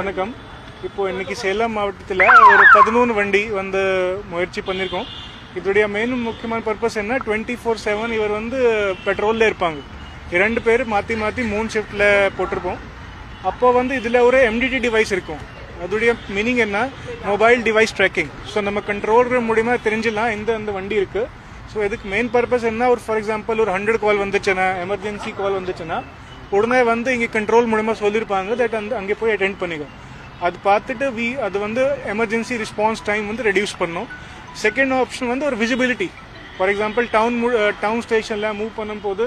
வணக்கம். இப்போ இன்னைக்கு சேலம் மாவட்டத்தில் ஒரு 13 வண்டி வந்து முயற்சி பண்ணியிருக்கோம். இதோடைய மெயின் முக்கியமான பர்பஸ் என்ன, 24/7 இவர் வந்து பெட்ரோலில் இருப்பாங்க. 2 பேர் மாற்றி மாற்றி 3 ஷிஃப்டில் போட்டிருப்போம். அப்போ வந்து இதில் ஒரு MDT டிவைஸ் இருக்கும். அதோடைய மீனிங் என்ன, மொபைல் டிவைஸ் ட்ராக்கிங். ஸோ நம்ம கண்ட்ரோல் மூலியமாக தெரிஞ்சிடலாம் எந்த வண்டி இருக்குது. ஸோ இதுக்கு மெயின் பர்பஸ் என்ன, ஒரு ஃபார் எக்ஸாம்பிள் ஒரு 100 கால் வந்துச்சுன்னா, எமர்ஜென்சி கால் வந்துச்சுன்னா உடனே வந்து இங்கே கண்ட்ரோல் மூலமாக சொல்லியிருப்பாங்க தட் அங்கே போய் அட்டென்ட் பண்ணிக்கோ. அது பார்த்துட்டு அது வந்து எமர்ஜென்சி ரெஸ்பான்ஸ் டைம் வந்து ரெடியூஸ் பண்ணும். செகண்ட் ஆப்ஷன் வந்து ஒரு விசிபிலிட்டி. ஃபார் எக்ஸாம்பிள் டவுன் ஸ்டேஷனில் மூவ் பண்ணும்போது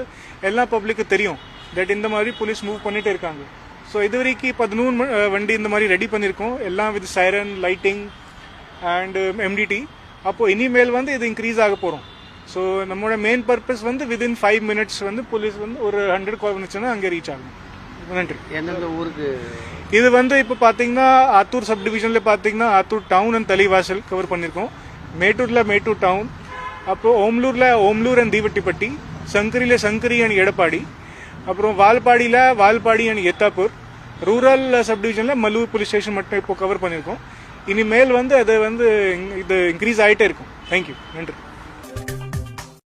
எல்லா பப்ளிக்கு தெரியும் தட் இந்த மாதிரி போலீஸ் மூவ் பண்ணிட்டு இருக்காங்க. ஸோ இது வரைக்கும் 13 வண்டி இந்த மாதிரி ரெடி பண்ணியிருக்கோம், எல்லாம் with siren lighting and MDT. அப்போது இனிமேல் வந்து இது இன்க்ரீஸ் ஆக போகிறோம். ஸோ நம்மளோட மெயின் பர்பஸ் வந்து வித்தின் 5 minutes வந்து போலீஸ் வந்து ஒரு 100 கால் வந்துச்சுன்னா அங்கே ரீச் ஆகும். நன்றி. எந்தெந்த ஊருக்கு இது வந்து இப்போ பார்த்தீங்கன்னா ஆத்தூர் சப் டிவிஷனில் பார்த்தீங்கன்னா Attur town and Thalaivasal cover பண்ணியிருக்கோம். மேட்டூரில் மேட்டூர் டவுன், அப்புறம் ஓம்லூர் அண்ட் தீவட்டிப்பட்டி, சங்கரியில் சங்கரி அண்ட் எடப்பாடி, அப்புறம் Valapady and Ethapur, rural sub division Mallur police station மட்டும் இப்போ கவர் பண்ணியிருக்கோம். இனிமேல் வந்து அது வந்து இது இன்க்ரீஸ் ஆகிட்டே இருக்கும். தேங்க்யூ. நன்றி.